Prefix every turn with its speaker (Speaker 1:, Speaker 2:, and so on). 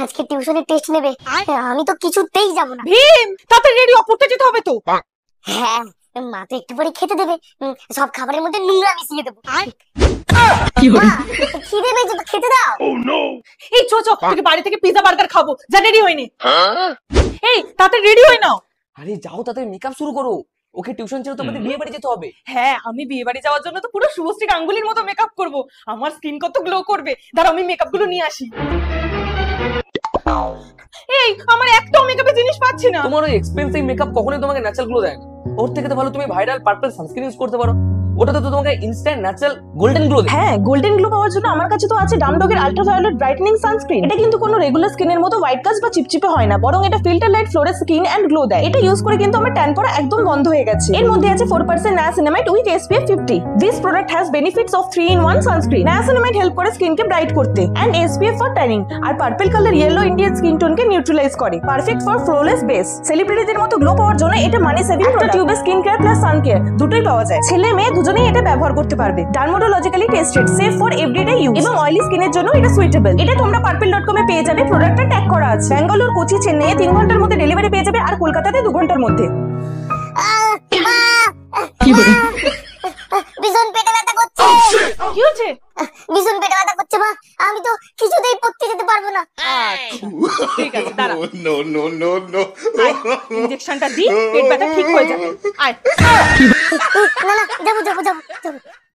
Speaker 1: আজকে টিউশনে টেস্ট নেবে, আমি তো কিছুতেই যাব না।
Speaker 2: ভীম, তাড়াতাড়ি রেডি হ, পড়তে যেতে হবে তো।
Speaker 1: হ্যাঁ, মা তো একটু পরে খেতে দেবে, সব খাবারের মধ্যে নোংরা মিশিয়ে দেবো। মা, খিদে পেয়েছে তো খেতে দাও।
Speaker 2: এই চো চো, তোকে বাড়ি থেকে পিজা বার্গার খাবো, যা রেডি হয়নি। এই তাড়াতাড়ি রেডি হই নাও।
Speaker 3: আরে যাও তাড়াতাড়ি মেকআপ শুরু করো, ওকে টিউশন ছেড়ে তোমাদের বিয়ে বাড়ি যেতে হবে।
Speaker 2: হ্যাঁ, আমি বিয়ে বাড়ি যাওয়ার জন্য তো পুরো শুভশ্রী গাঙ্গুলির মতো মেকআপ করব। আমার স্কিন কত গ্লো করবে, দাঁড়াও আমি মেকআপ গুলো নিয়ে আসি। এই আমার একটাও মেকআপের জিনিস পাচ্ছি না।
Speaker 3: তোমার ওই এক্সপেন্সিভ মেকআপ কখনোই তোমাকে ন্যাচারাল গ্লো দেয় না। ওর থেকে তো ভালো তুমি ভাইরাল পার্পল সানস্ক্রিন ইউজ করতে পারো, ওটাতে তো তোমাকে ইনস্ট্যান্ট ন্যাচারাল গোল্ডেন গ্লো দেয়।
Speaker 2: হ্যাঁ, গোল্ডেন গ্লো পাওয়ার জন্য আমার কাছে তো আছে ডামডগের আল্ট্রাভায়োলেট ব্রাইটনিং সানস্ক্রিন। এটা কিন্তু কোনো রেগুলার স্কিনের মতো হোয়াইট কাস্ট বা চিপচিপে হয় না, বরং এটা filter light flawless skin and glow দেয়। এটা ইউজ করে কিন্তু আমার ট্যান পড়া একদম বন্ধ হয়ে গেছে। এর মধ্যে আছে 4% niacinamide with SPF 50। This product has benefits of 3-in-1 sunscreen. niacinamide help করে স্কিনকে ব্রাইট করতে এন্ড SPF ফর ট্যানিং, আর purple colour yellow Indian skin টোনকে নিউট্রালাইজ করে। Perfect for flawless base. সেলিব্রিটিদের মতো গ্লো পাওয়ার জন্য এটা মানি সেভিং প্রোডাক্ট। টিউবে skin care plus sun care দুটোই পাওয়া যায়। ছেলে মেয়ে দুজনেই এটা ব্যবহার করতে পারবে। Dermatologically tested, safe for everyday use এবং অয়েলি স্কিনের জন্য এটা সুইটেবল। এটা তোমরা purple.com এ পেয়ে যাবে, প্রোডাক্টটা ট্যাগ করা আছে। ব্যাঙ্গালোর, কোচি, চেন্নাইয়ে 3 ঘন্টার মধ্যে ডেলিভারি পেয়ে যাবে, আর কলকাতাতে 2 ঘন্টার মধ্যে।
Speaker 1: ভীষণ পেটে ব্যথা করছে।
Speaker 2: কি হচ্ছে?
Speaker 1: ভীষণ পেটে ব্যথা করছে মা, আমি তো কিছুতেই পড়তে যেতে পারবো না।
Speaker 2: ঠিক আছে, দাঁড়া। নো, ইনজেকশনটা দি, পেট ব্যথা ঠিক হয়ে যাবে। আয়।
Speaker 1: না না, যাবো যাবো যাবো যাবো।